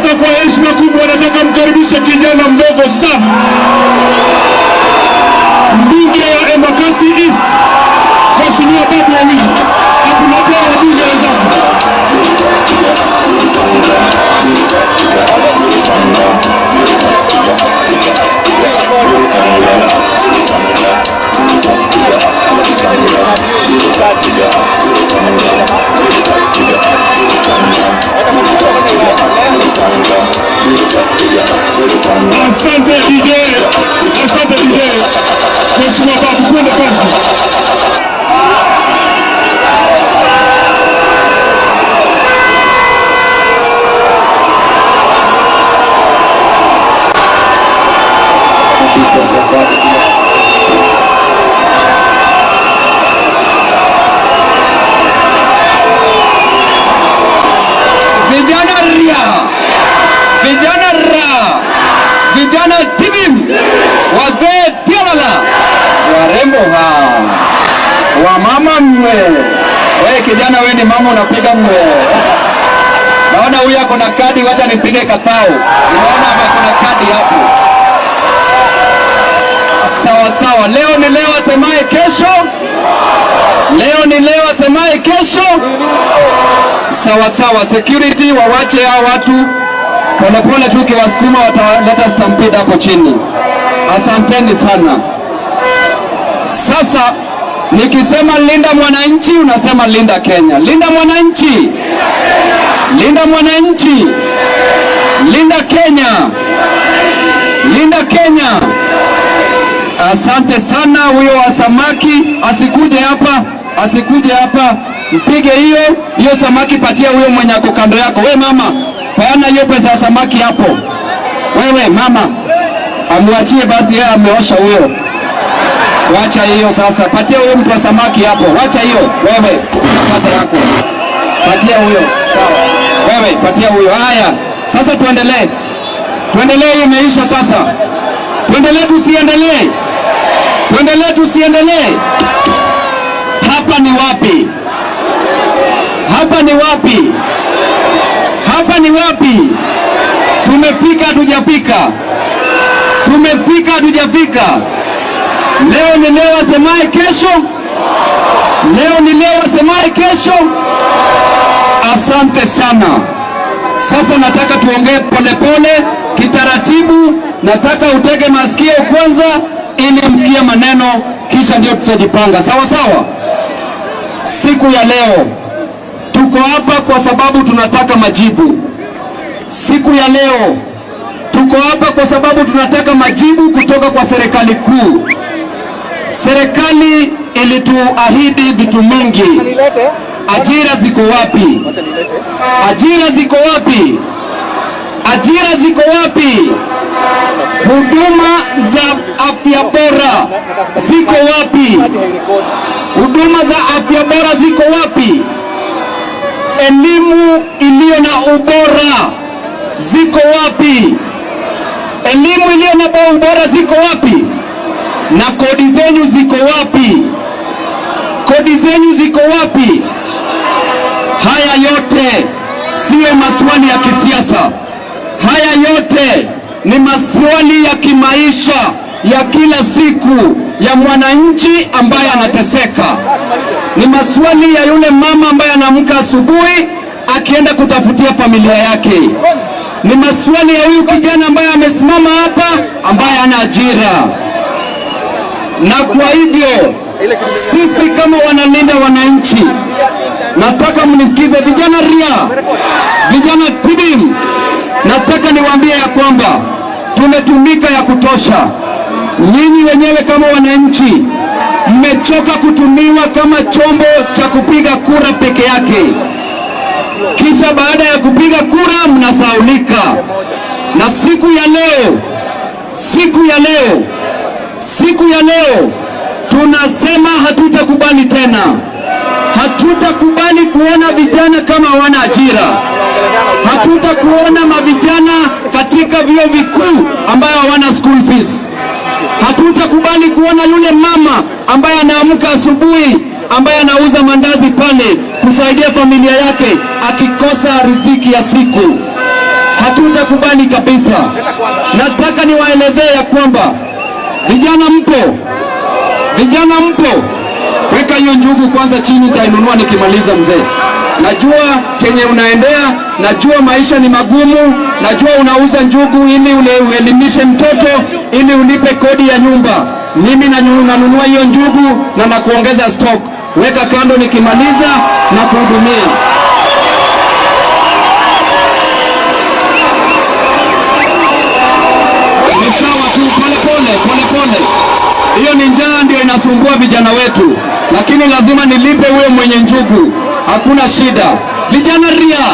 Sasa kwa heshima kubwa nataka mkaribishe kijana mdogo sana, mbunge wa Embakasi East, Mheshimiwa Babu Owino, atuletea wabunge wenzake. Asante DJ, asante DJ. Mheshimiwa Babu, twende kazi. Vijana ria, vijana ra, vijana tibim, wazee tialala, warembo wamama mwe. Wewe kijana, wewe ni mama unapiga mwe. Naona huyu ako na kadi, wacha nipige katao. Naona hapa kuna kadi hapo. Sawa sawa, leo ni leo, asemaye kesho. Leo ni leo, asemaye kesho. Sawa sawa, security wawache hao watu polepole tu, kiwasukuma wataleta stampede hapo chini. Asanteni sana. Sasa nikisema linda mwananchi, unasema linda Kenya. Linda mwananchi, linda mwananchi, linda Kenya, linda Kenya. Asante sana. Huyo wa samaki asikuje hapa, asikuje hapa. Mpige hiyo samaki, patia huyo mwenye ako kando yako. We mama, peana hiyo pesa ya samaki hapo. Wewe mama, amwachie basi, yeye ameosha huyo. Wacha hiyo sasa, patia huyo mtu wa samaki hapo. Wacha hiyo, wewe pata yako. Patia huyo, sawa. Wewe patia huyo. Haya, sasa tuendelee. Tuendelee, imeisha sasa. Tuendelee tusiendelee? Tuendelee tusiendelee? Hapa ni wapi? Hapa ni wapi? Hapa ni wapi? Tumefika hatujafika? Tumefika hatujafika? Leo ni leo, asemaye kesho. Leo ni leo, asemaye kesho. Asante sana. Sasa nataka tuongee polepole, kitaratibu. Nataka utege masikio kwanza ili msikie maneno, kisha ndio tutajipanga. Sawa sawa? Siku ya leo tuko hapa kwa sababu tunataka majibu. Siku ya leo tuko hapa kwa sababu tunataka majibu kutoka kwa serikali kuu. Serikali ilituahidi vitu mingi. Ajira ziko wapi? Ajira ziko wapi? Ajira ziko wapi? Huduma za afya bora ziko wapi? Huduma za afya bora ziko wapi? Elimu iliyo na ubora ziko wapi? Elimu iliyo na ubora ziko wapi? Na kodi zenyu ziko wapi? Kodi zenyu ziko wapi? Haya yote sio maswali ya kisiasa. Haya yote ni maswali ya kimaisha ya kila siku ya mwananchi ambaye anateseka. Ni maswali ya yule mama ambaye anaamka asubuhi akienda kutafutia familia yake. Ni maswali ya huyu kijana ambaye amesimama hapa ambaye ana ajira. Na kwa hivyo sisi kama wanalinda wananchi, nataka mnisikize vijana ria, vijana tibim. Nataka niwaambie ya kwamba tumetumika ya kutosha. Nyinyi wenyewe kama wananchi mmechoka kutumiwa kama chombo cha kupiga kura peke yake. Kisha baada ya kupiga kura mnasaulika. Na siku ya leo tunasema hatutakubali tena. Hatutakubali kuona vijana kama hawana ajira. Hatutakuona mavijana katika vyuo vikuu ambayo hawana school fees. Hatutakubali kuona yule mama ambaye anaamka asubuhi, ambaye anauza mandazi pale kusaidia familia yake akikosa riziki ya siku. hatutakubali kabisa. Nataka niwaelezee ya kwamba vijana mpo, weka hiyo njugu kwanza chini, nitainunua nikimaliza mzee. Najua chenye unaendea, najua maisha ni magumu, najua unauza njugu ili uelimishe mtoto, ili ulipe kodi ya nyumba. Mimi nanunua hiyo njugu na nakuongeza stock. Weka kando, nikimaliza na kuhudumia. Ni sawa tu, pole. Hiyo ni njaa ndio inasumbua vijana wetu, lakini lazima nilipe huyo mwenye njugu. Hakuna shida. Vijana ria,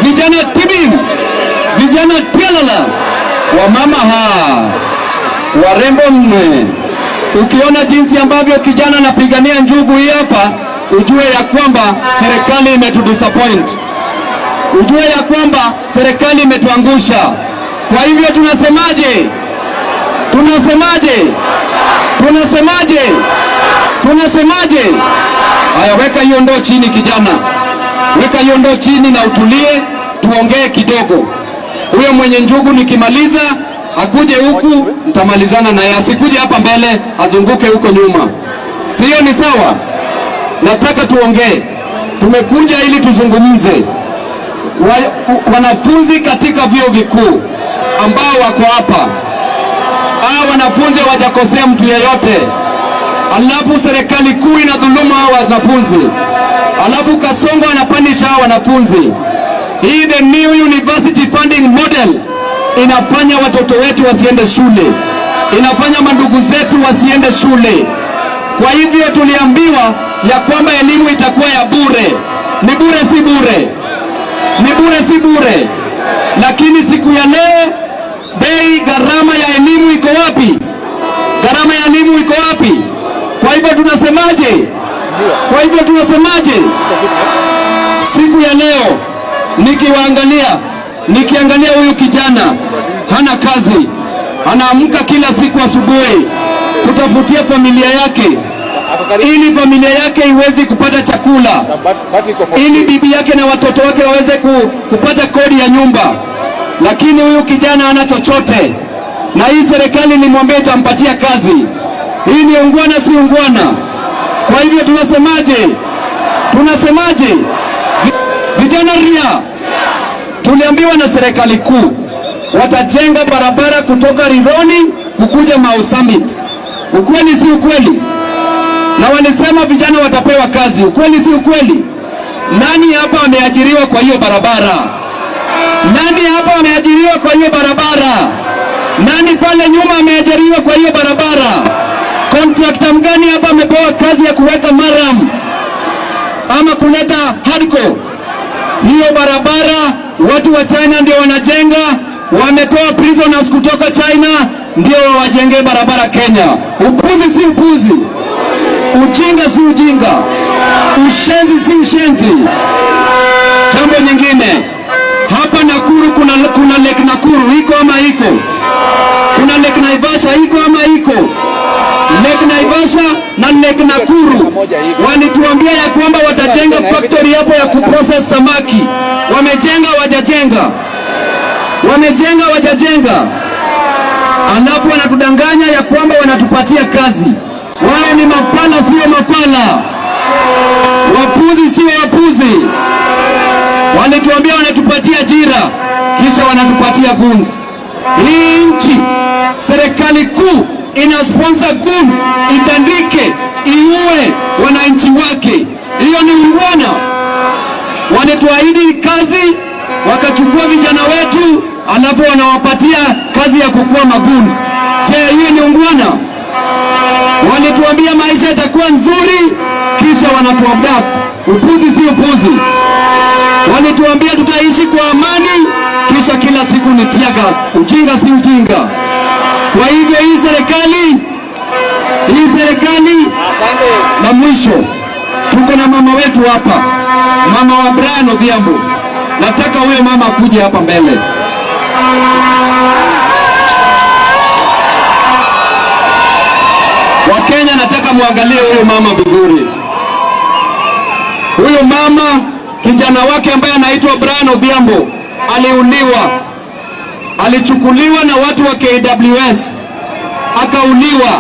vijana tibim, vijana tialala, wamama warembo mme. Ukiona jinsi ambavyo kijana anapigania njugu hii hapa, ujue ya kwamba serikali imetudisappoint. Ujue ya kwamba serikali imetuangusha. Kwa hivyo tunasemaje? Haya, weka hiyo ndoo chini kijana. Weka hiyo ndoo chini na utulie, tuongee kidogo. Huyo mwenye njugu nikimaliza akuje huku, nitamalizana naye. Asikuje hapa mbele, azunguke huko nyuma. Sio, ni sawa? Nataka tuongee. Tumekuja ili tuzungumze. Wanafunzi katika vyuo vikuu ambao wako hapa, wanafunzi hawajakosea mtu yeyote. Alafu serikali kuu inadhulumu hao wanafunzi. Alafu Kasongo anapanisha hao wanafunzi. Hii the new university funding model inafanya watoto wetu wasiende shule. Inafanya mandugu zetu wasiende shule. Kwa hivyo tuliambiwa ya kwamba elimu itakuwa ya bure. Ni bure si bure. Lakini siku ya leo gharama ya elimu iko wapi? Kwa hivyo tunasemaje? Siku ya leo nikiangalia huyu kijana hana kazi, anaamka kila siku asubuhi kutafutia familia yake, ili familia yake iweze kupata chakula, ili bibi yake na watoto wake waweze kupata kodi ya nyumba. Lakini huyu kijana hana chochote, na hii serikali ilimwambia itampatia kazi. Hii ni ungwana si ungwana? Kwa hivyo tunasemaje? Vijana ria, tuliambiwa na serikali kuu watajenga barabara kutoka Ridhoni kukuja Mau Summit. Ukweli si ukweli? Na walisema vijana watapewa kazi. Ukweli si ukweli? Nani hapa ameajiriwa kwa hiyo barabara? Nani pale nyuma ameajiriwa kwa hiyo barabara? Contractor mgani hapa amepewa kazi ya kuweka maram ama kuleta hardcore? Hiyo barabara watu wa China ndio wanajenga, wametoa prisoners kutoka China ndio wajenge barabara Kenya. Upuzi si upuzi, ujinga si ujinga, ushenzi si ushenzi. Jambo nyingine, hapa Nakuru kuna Lake Nakuru, iko ama iko? Kuna Lake Naivasha, iko ama iko? Lake Naivasha na Lake Nakuru walituambia ya kwamba watajenga factory hapo ya kuprocess samaki. Wamejenga wajajenga. Alafu wanatudanganya ya kwamba wanatupatia kazi. Wao ni mapala sio mapala, wapuzi sio wapuzi. Walituambia wanatupatia ajira, kisha wanatupatia guns. Hii nchi serikali kuu ina sponsor guns, itandike, iue wananchi wake. Hiyo ni ungwana. Wanatuahidi kazi, wakachukua vijana wetu, alafu wanawapatia kazi ya kukua maguns. Je, hiyo ni ungwana? Walituambia maisha itakuwa nzuri, kisha wanatuabduct. Upuzi si upuzi. Walituambia tutaishi kwa amani, kisha kila siku ni tear gas. Ujinga si ujinga. Kwa hivyo hii serikali na mwisho, tuko na mama wetu hapa, mama wa Brian Odhiambo. Nataka huyo mama akuje hapa mbele. Wakenya, nataka muangalie huyo mama vizuri. Huyo mama kijana wake ambaye anaitwa Brian Odhiambo aliuliwa, alichukuliwa na watu wa KWS akauliwa.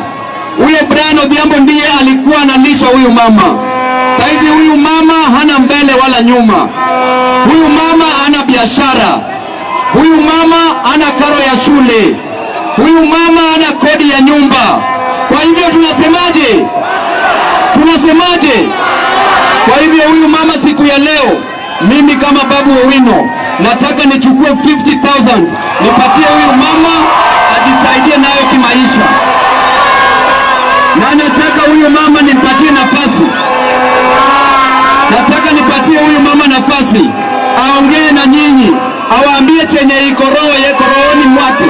Huyo Brian Odhiambo ndiye alikuwa analisha huyu mama. Saizi huyu mama hana mbele wala nyuma, huyu mama hana biashara, huyu mama hana karo ya shule, huyu mama hana kodi ya nyumba. Kwa hivyo tunasemaje? Tunasemaje? Kwa hivyo huyu mama siku ya leo, mimi kama Babu Owino nataka nichukue 50,000 nipatie huyu mama ajisaidie nayo kimaisha, na nataka huyu mama nipatie nafasi, nataka nipatie huyu mama nafasi aongee na nyinyi, awaambie chenye iko rohoni mwake.